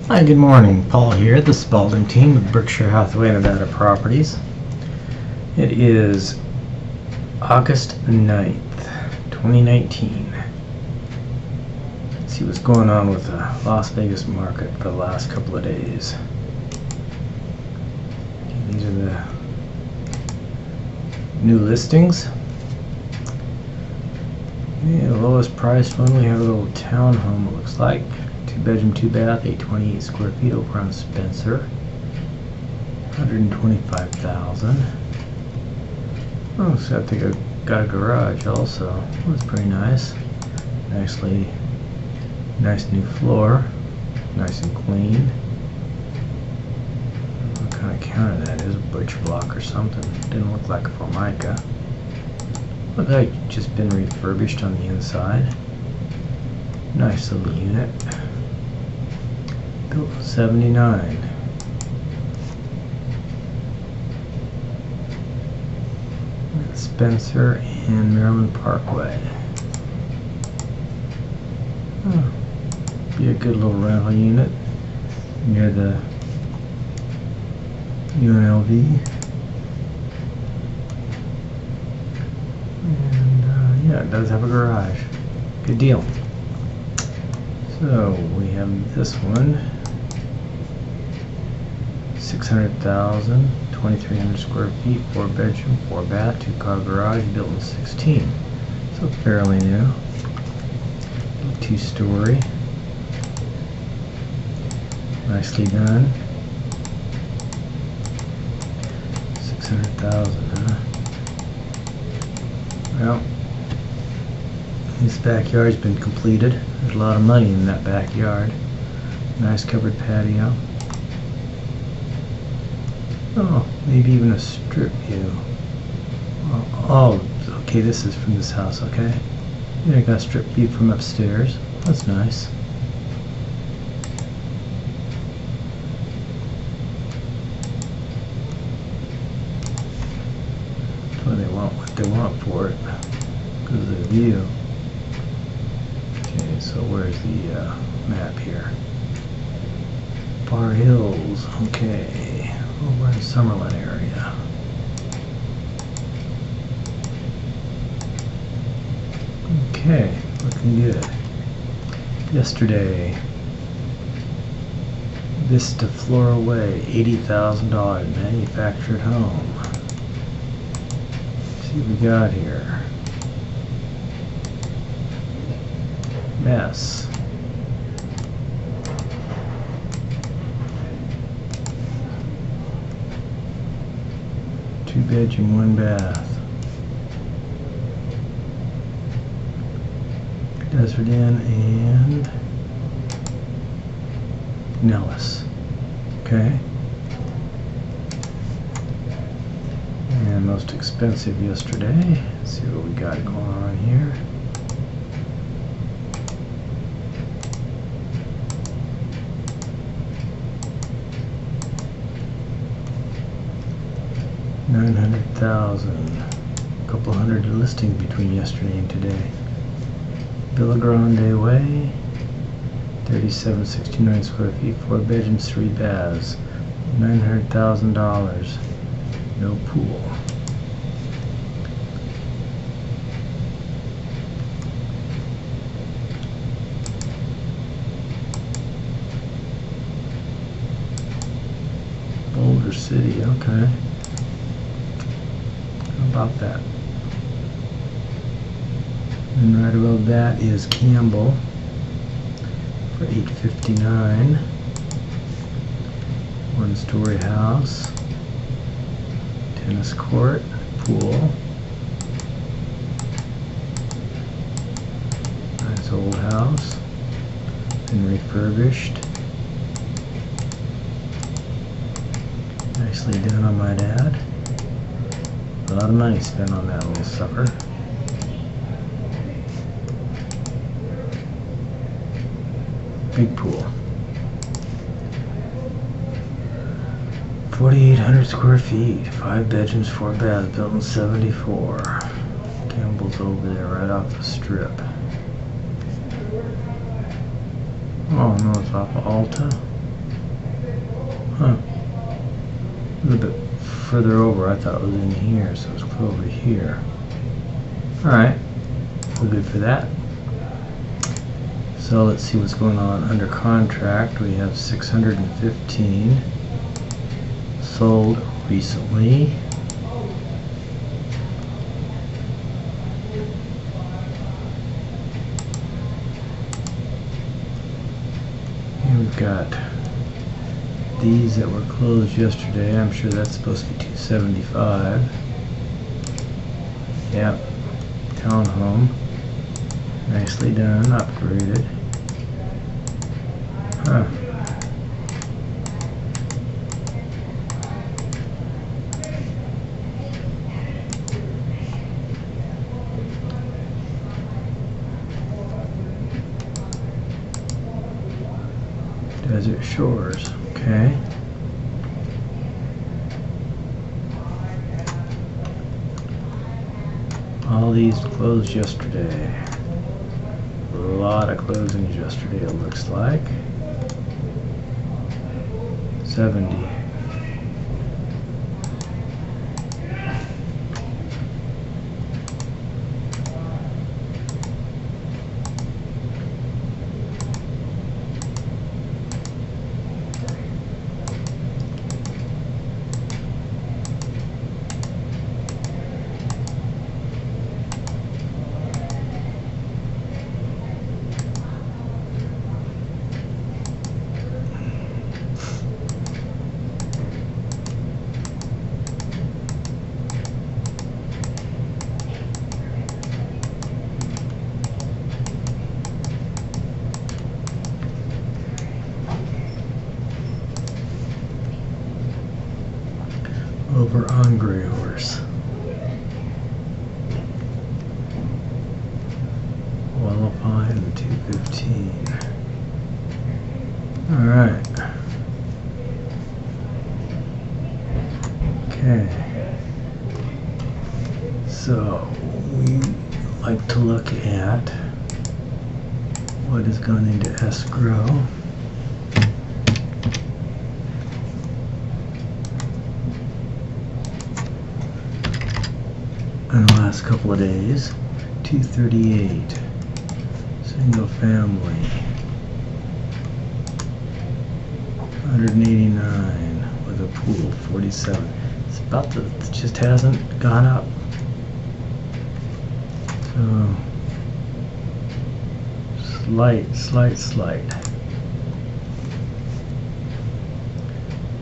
Hi, good morning. Paul here, the Spaulding Team with Berkshire Hathaway Nevada Properties. It is August 9th, 2019. Let's see what's going on with the Las Vegas market for the last couple of days. These are the new listings. The lowest priced one, we have a little townhome, it looks like. 2-bedroom, 2-bath, 828 square feet over on Spencer. $125,000. Oh, so I think I got a garage also. That's pretty nice. Nice new floor. Nice and clean. What kind of counter that is? Butch block or something. Didn't look like a Formica. Looked like it's just been refurbished on the inside. Nice little unit. Built in '79. Spencer and Maryland Parkway. Oh, be a good little rental unit near the UNLV. And yeah, it does have a garage. Good deal. So we have this one. 600,000, 2,300 square feet, 4-bedroom, 4-bath, 2-car garage, built in '16. So fairly new. 2-story. Nicely done. 600,000, huh? Well, this backyard's been completed. There's a lot of money in that backyard. Nice covered patio. Oh, maybe even a strip view. Oh, okay, this is from this house, okay. Yeah, I got a strip view from upstairs. That's nice. So they want what they want for it because of the view. Okay, so where's the map here? Bar Hills, okay. Over in Summerlin area. Okay, looking good. Yesterday, Vista Flora Way, $80,000 manufactured home. Let's see what we got here. Mess. Two-bedroom, 1-bath. Desert Inn and Nellis. Okay. And most expensive yesterday. Let's see what we got going on here. $900,000. A couple hundred listings between yesterday and today. Villa Grande Way, 3769 square feet, 4 bedrooms, 3 baths, $900,000. No pool. Boulder City, okay. How about that? And right above that is Campbell for $859. 1-story house, tennis court, pool. Nice old house, been refurbished. Nicely done, I might add. A lot of money spent on that little sucker. Big pool. 4,800 square feet, 5 bedrooms, 4 baths, built in '74. Campbell's over there, right off the strip. Oh no, it's off of Alta. Huh. A little bit further over. I thought it was in here, so it's over here. Alright. We're good for that. So let's see what's going on under contract. We have 615 sold recently. Here we've got these that were closed yesterday. I'm sure that's supposed to be 275. Yep. Townhome. Nicely done, upgraded. Huh. Desert Shores, okay. All these closed yesterday. A lot of closings yesterday, it looks like. 70. Over on Gray Horse. Wallapine 215. Alright. Okay. So we like to look at what has gone into escrow. In the last couple of days. 238 single family, 189 with a pool, 47. It's about the, it just hasn't gone up. So slight.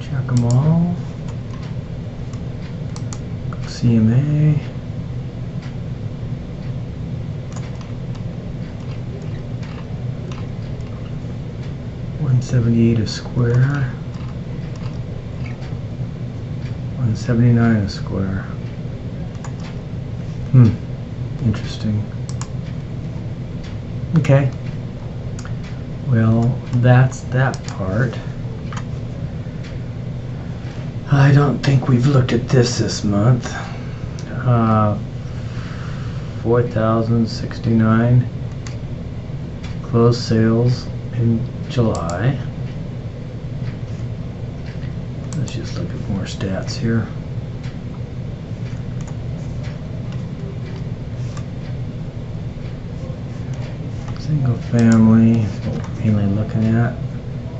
Check them all. CMA. 178 a square, 179 a square. Interesting. Okay. Well, that's that part. I don't think we've looked at this month. 4,069 closed sales in July. Let's just look at more stats here. Single family is what we're mainly looking at.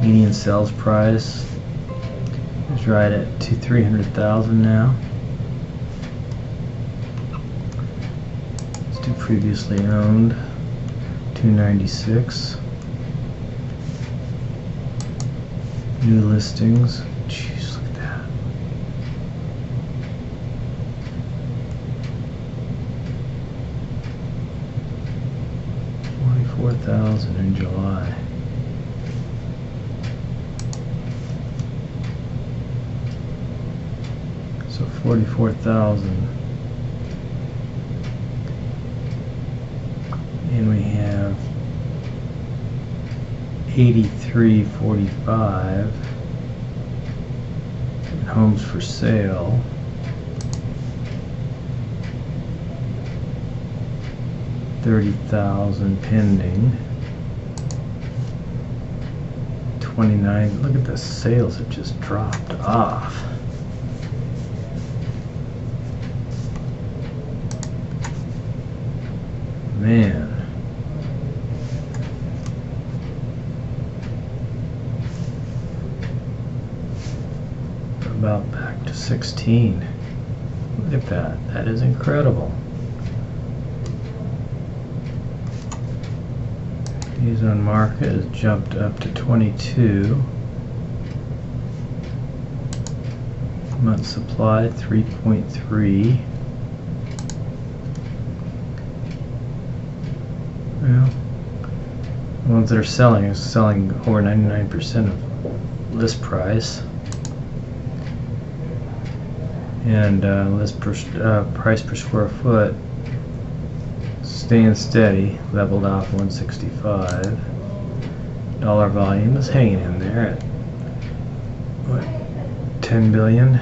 Median sales price is right at $300,000 now. Let's do previously owned, 296. New listings. Jeez, look at that. $44,000 in July. So 44,000. And we have 8345 homes for sale. 30,000 pending. 29. Look at the sales have just dropped off. Man. About back to 16. Look at that. That is incredible. Days on market has jumped up to 22. Month supply 3.3. Well, the ones that are selling over 99% of list price. And price per square foot staying steady, leveled off 165. Dollar volume is hanging in there at what, 10 billion.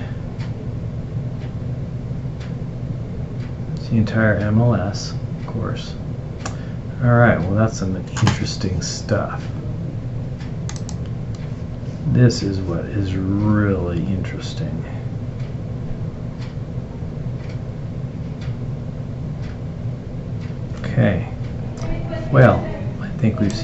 It's the entire MLS, of course. All right, well, that's some interesting stuff. This is what is really interesting. Okay, well, I think we've seen